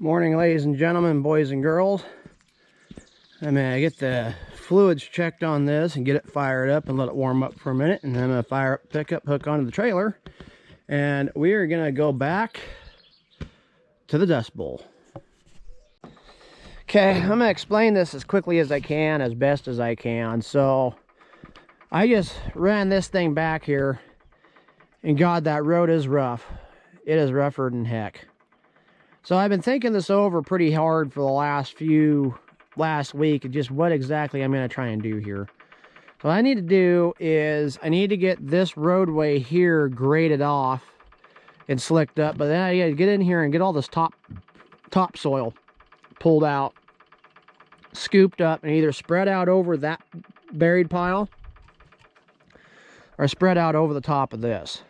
Morning, ladies and gentlemen, boys and girls. I'm gonna get the fluids checked on this and get it fired up and let it warm up for a minute, and then I'm gonna fire up pickup hook onto the trailer, and we are gonna go back to the dust bowl. Okay, I'm gonna explain this as quickly as I can, as best as I can. So I just ran this thing back here, and God, that road is rough. It is rougher than heck. So I've been thinking this over pretty hard for the last week, and just what exactly I'm going to try and do here. So what I need to do is I need to get this roadway here graded off and slicked up, but then I got to get in here and get all this topsoil pulled out, scooped up, and either spread out over that buried pile or spread out over the top of this.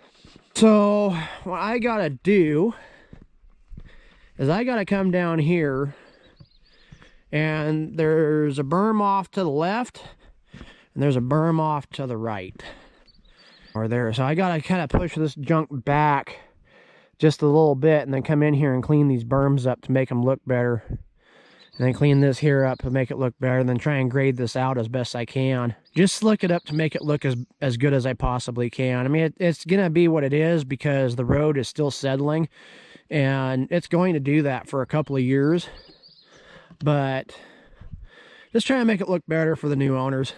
So what I got to do is I got to come down here, and there's a berm off to the left and there's a berm off to the right or there. So I got to kind of push this junk back just a little bit and then come in here and clean these berms up to make them look better, and then clean this here up to make it look better, and then try and grade this out as best I can. Just slick it up to make it look as good as I possibly can. I mean, it's gonna be what it is because the road is still settling, and it's going to do that for a couple of years, but just try and make it look better for the new owners.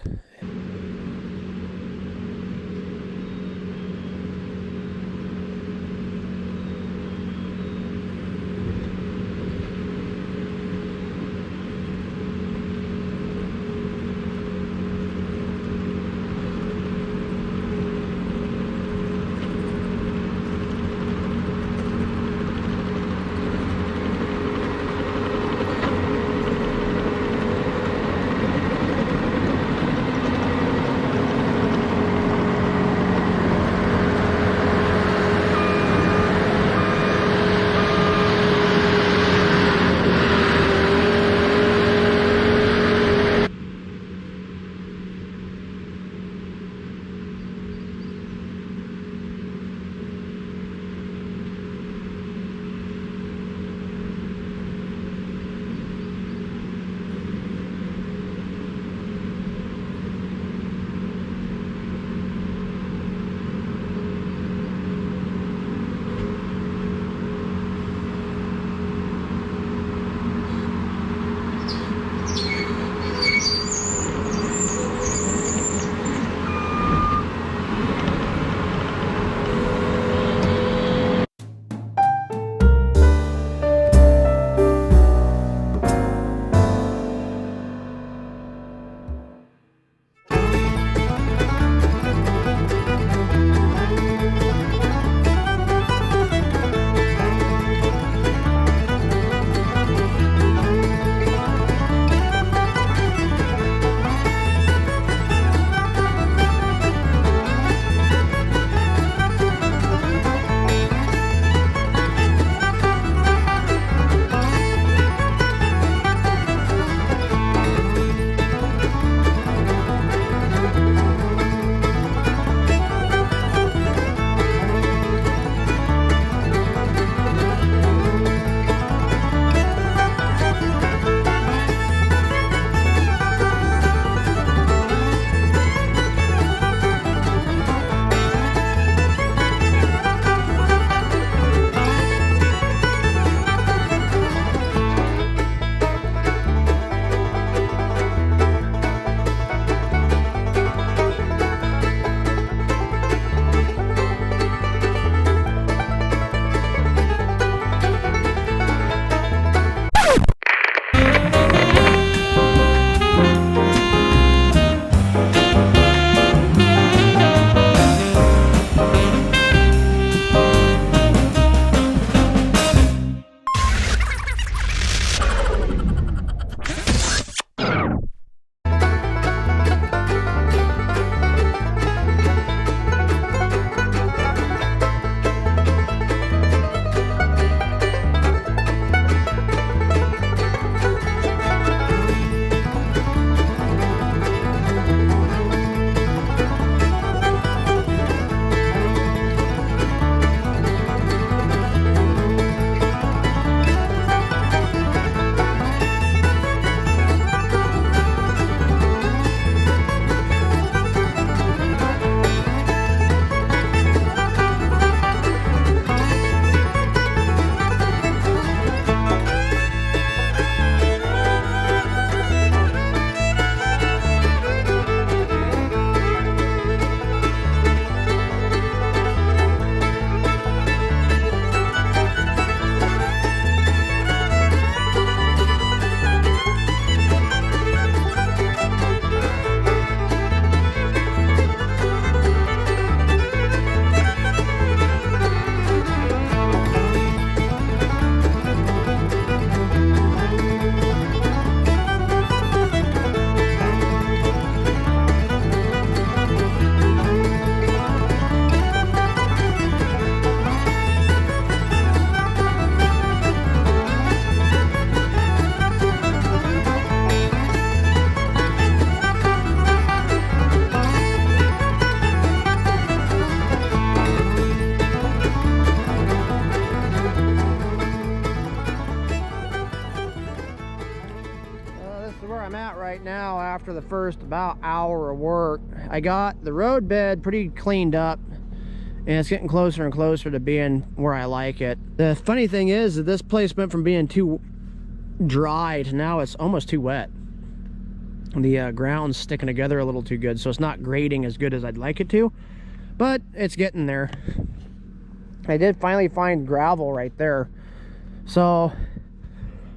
after the first about hour of work. I got the road bed pretty cleaned up, and it's getting closer and closer to being where I like it. The funny thing is that this place went from being too dry to now it's almost too wet. The ground's sticking together a little too good, so it's not grading as good as I'd like it to, but it's getting there. I did finally find gravel right there. So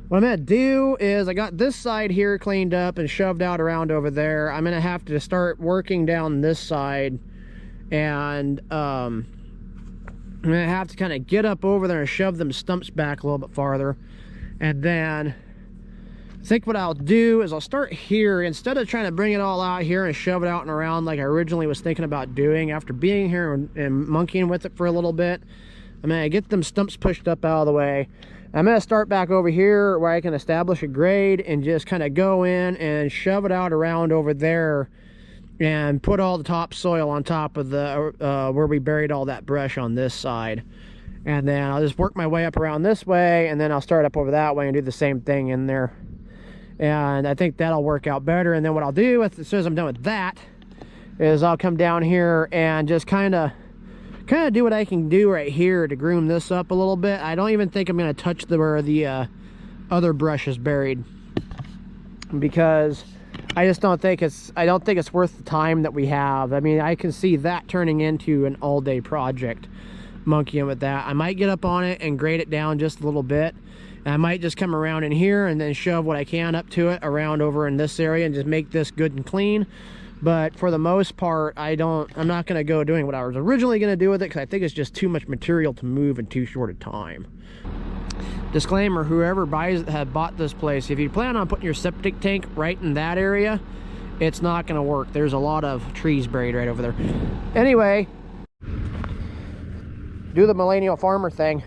what I'm gonna do is, I got this side here cleaned up and shoved out around over there. I'm gonna have to start working down this side, and I'm gonna have to kind of get up over there and shove them stumps back a little bit farther. And then I think what I'll do is I'll start here, instead of trying to bring it all out here and shove it out and around like I originally was thinking about doing. After being here and monkeying with it for a little bit, I'm gonna get them stumps pushed up out of the way. I'm gonna start back over here where I can establish a grade and just kind of go in and shove it out around over there and put all the topsoil on top of the where we buried all that brush on this side. And then I'll just work my way up around this way, and then I'll start up over that way and do the same thing in there. And I think that'll work out better. And then what I'll do as soon as I'm done with that is I'll come down here and just kind of do what I can do right here to groom this up a little bit. I don't even think I'm going to touch where the other brush is buried, because I just don't think it's worth the time that we have. I mean, I can see that turning into an all-day project, monkeying with that. I might get up on it and grade it down just a little bit. And I might just come around in here and then shove what I can up to it around over in this area and just make this good and clean. But for the most part, I'm not going to go doing what I was originally going to do with it, because I think it's just too much material to move in too short a time. Disclaimer, whoever had bought this place, if you plan on putting your septic tank right in that area, it's not going to work. There's a lot of trees buried right over there. Anyway, do the millennial farmer thing.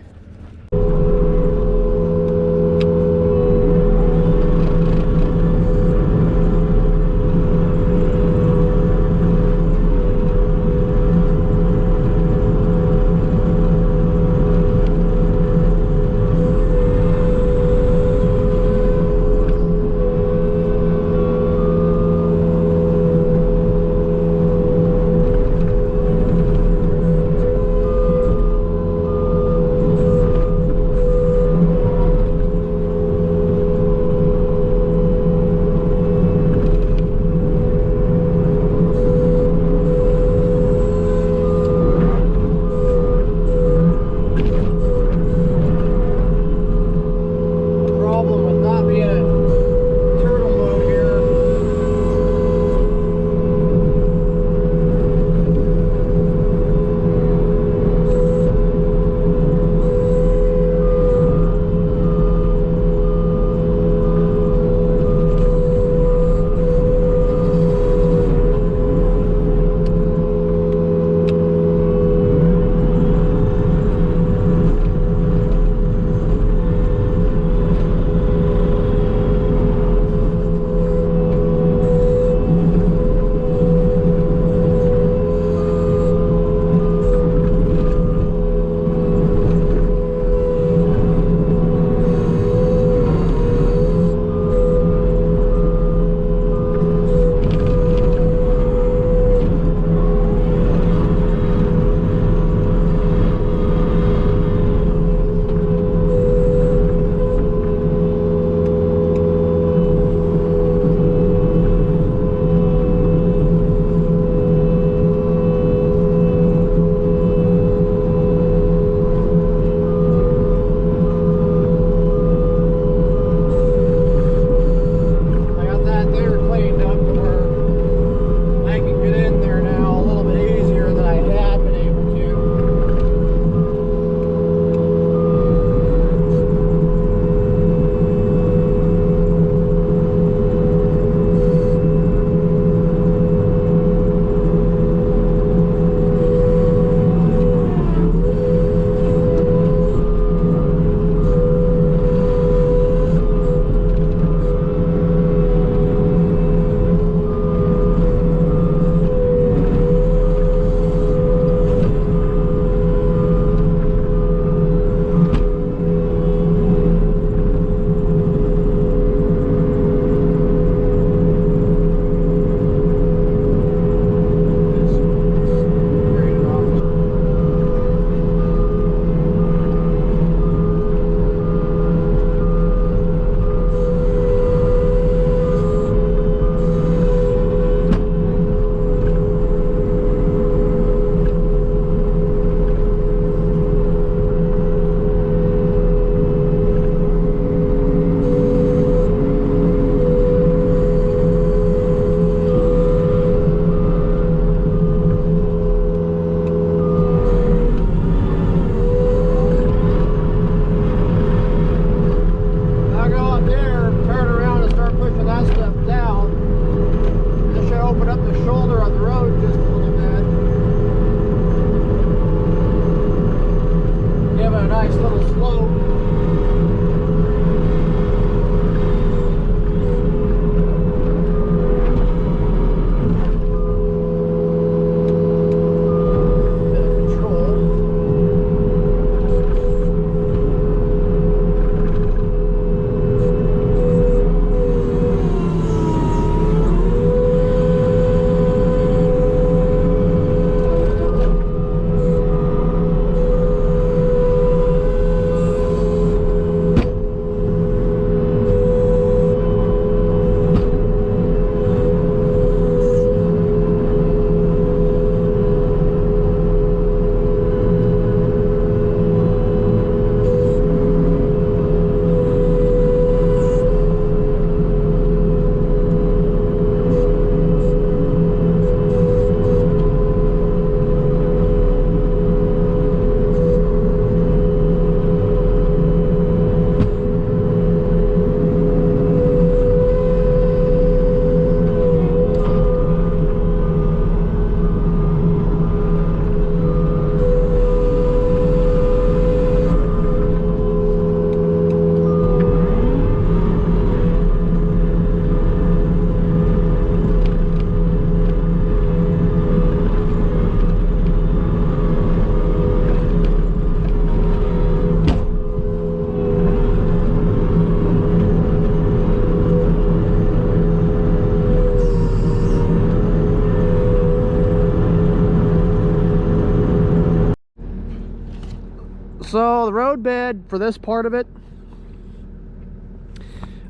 So the road bed for this part of it,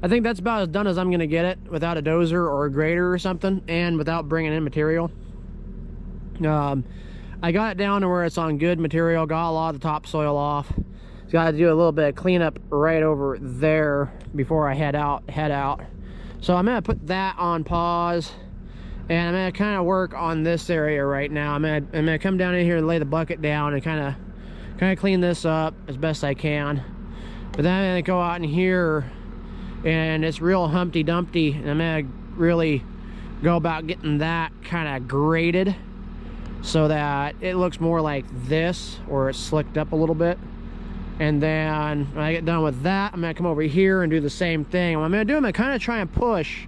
I think that's about as done as I'm gonna get it without a dozer or a grader or something, and without bringing in material. I got it down to where it's on good material, got a lot of the topsoil off. Just got to do a little bit of cleanup right over there before I head out. So I'm gonna put that on pause, and I'm gonna kind of work on this area right now. I'm gonna come down in here and lay the bucket down and kind of clean this up as best I can. But then I'm gonna go out in here, and it's real Humpty Dumpty, and I'm gonna really go about getting that kind of graded so that it looks more like this, or it's slicked up a little bit. And then when I get done with that, I'm gonna come over here and do the same thing. What I'm gonna do, I'm gonna kind of try and push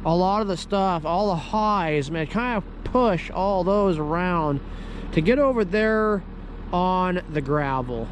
a lot of the stuff, all the highs, I'm gonna kind of push all those around to get over there on the gravel.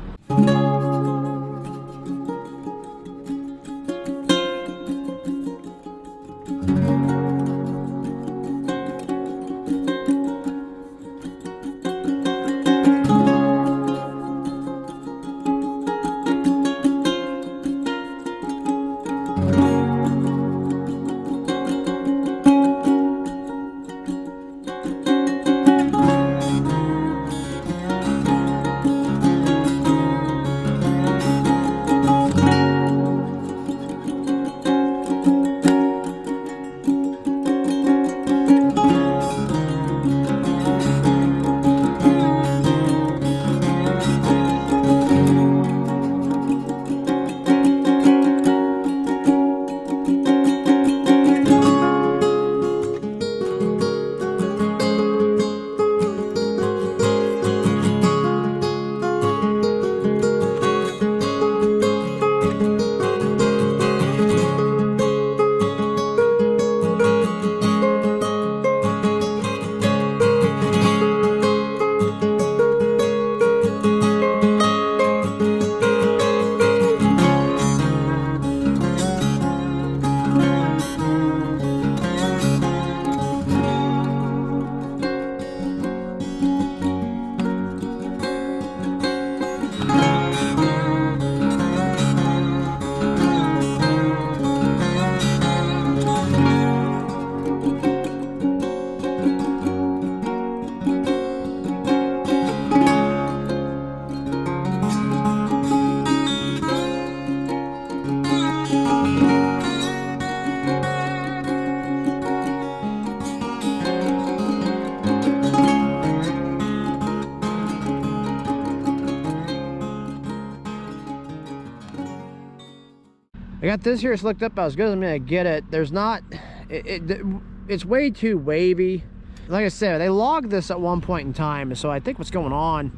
I got this here slicked up as good as I'm gonna get it. There's not, it's way too wavy. Like I said, they logged this at one point in time, so I think what's going on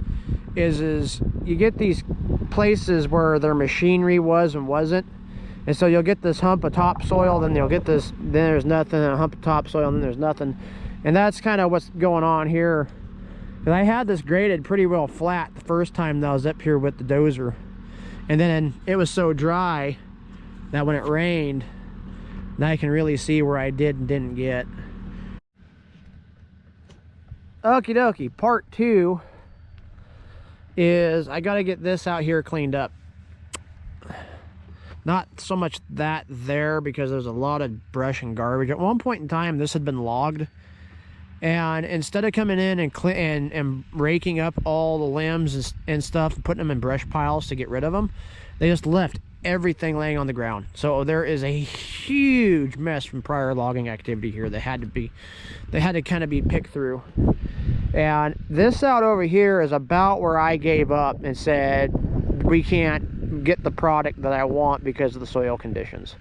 is you get these places where their machinery was and wasn't, and so you'll get this hump of topsoil, then you'll get this, then there's nothing, and a hump of topsoil, and then there's nothing. And that's kind of what's going on here. And I had this graded pretty well flat the first time that I was up here with the dozer, and then it was so dry that when it rained, now I can really see where I did and didn't get. Okie dokie, part 2 is I gotta get this out here cleaned up. Not so much that there, because there's a lot of brush and garbage. At one point in time, this had been logged, and instead of coming in and raking up all the limbs and stuff and putting them in brush piles to get rid of them, they just left everything laying on the ground. So there is a huge mess from prior logging activity here that had to kind of be picked through. And this out over here is about where I gave up and said we can't get the product that I want because of the soil conditions.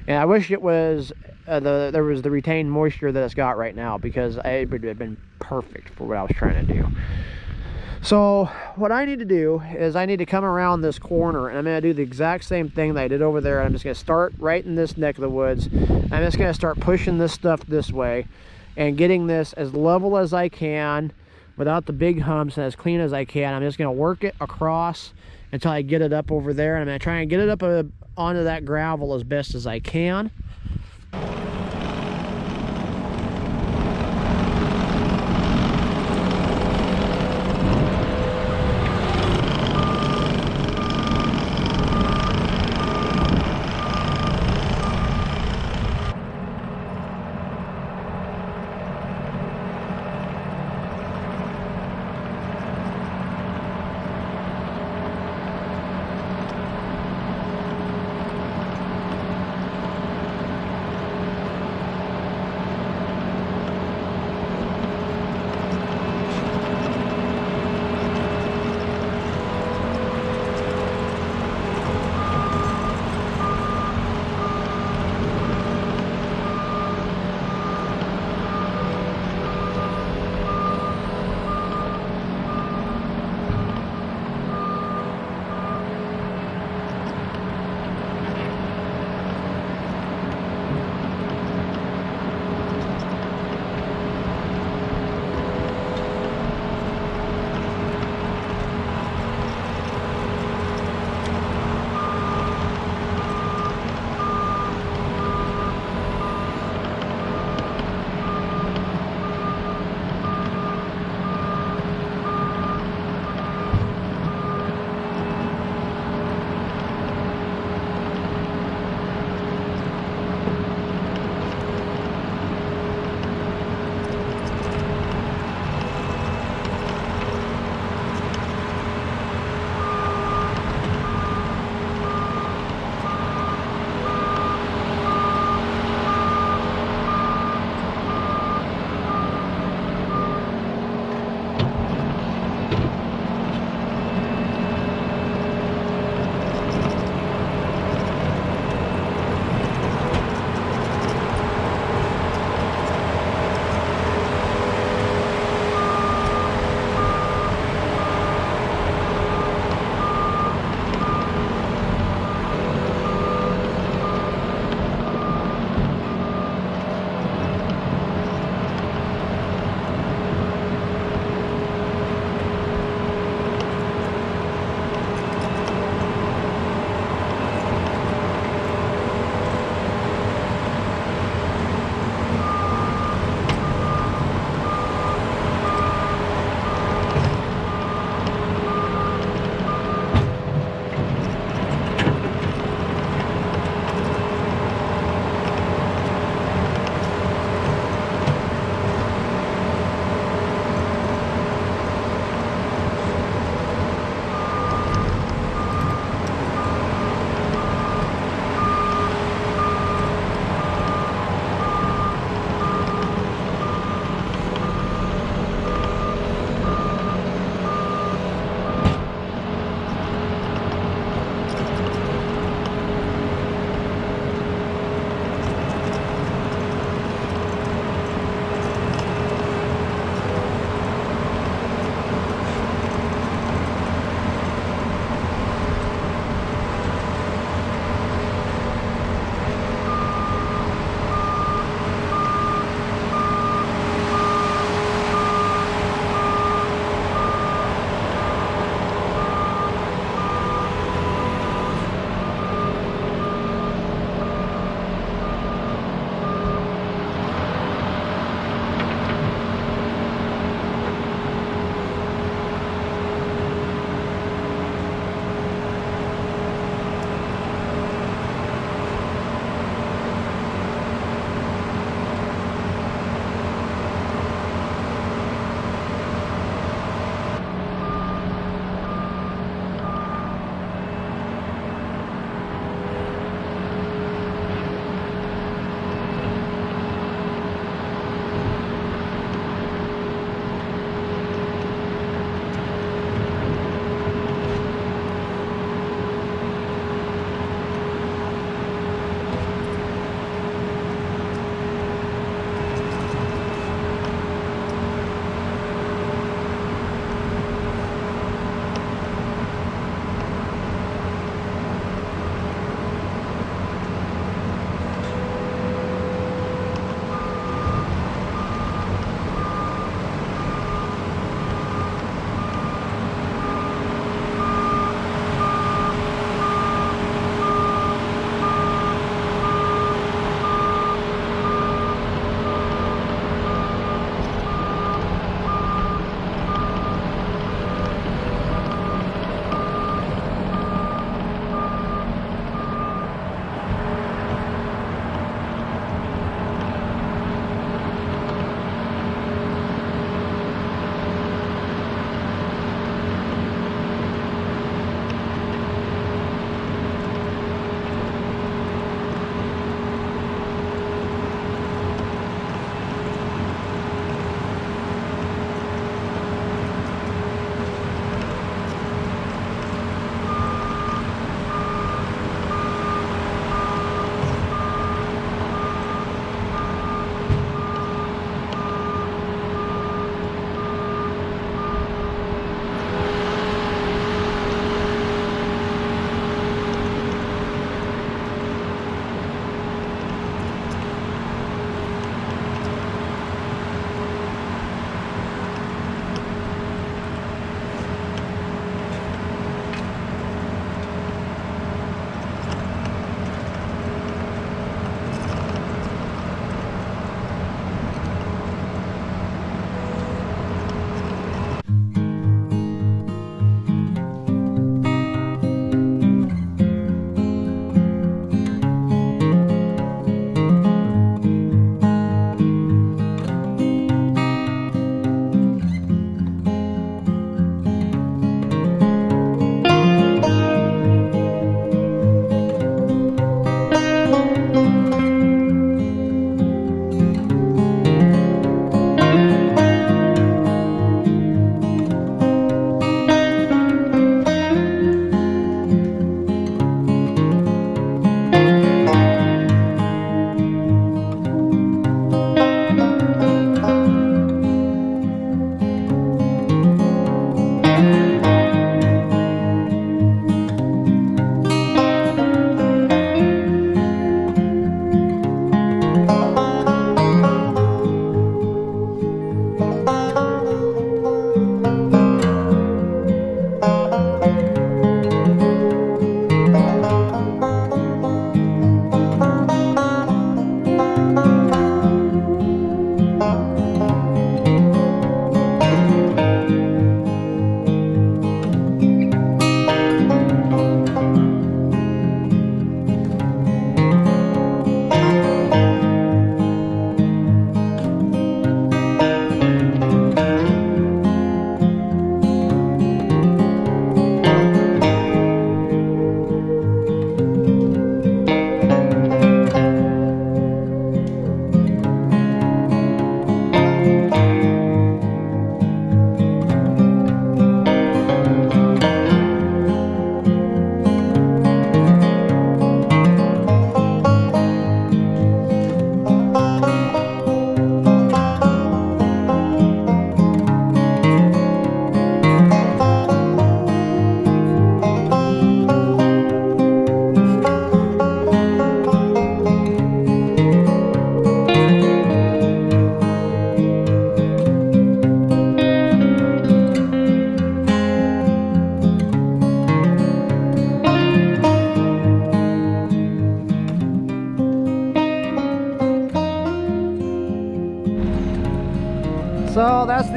And I wish it was there was the retained moisture that it's got right now, because it would have been perfect for what I was trying to do. So what I need to do is I need to come around this corner, and I'm going to do the exact same thing that I did over there. I'm just going to start right in this neck of the woods. I'm just going to start pushing this stuff this way and getting this as level as I can without the big humps, and as clean as I can. I'm just going to work it across until I get it up over there, and I'm going to try and get it up onto that gravel as best as I can.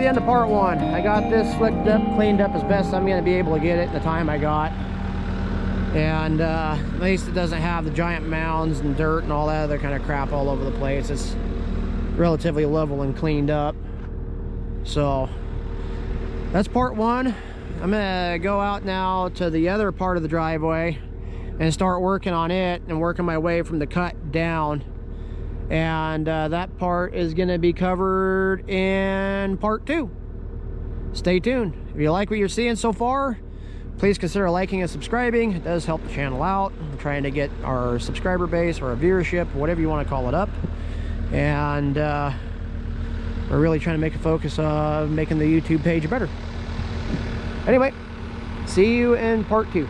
the end of part one. I got this slicked up, cleaned up as best I'm going to be able to get it in the time I got. And at least it doesn't have the giant mounds and dirt and all that other kind of crap all over the place. It's relatively level and cleaned up. So that's part one. I'm gonna go out now to the other part of the driveway and start working on it and working my way from the cut down. And that part is gonna be covered in part two. Stay tuned. If you like what you're seeing so far, please consider liking and subscribing. It does help the channel out. I'm trying to get our subscriber base or our viewership, whatever you want to call it, up. And we're really trying to make a focus of making the YouTube page better. Anyway, see you in part two.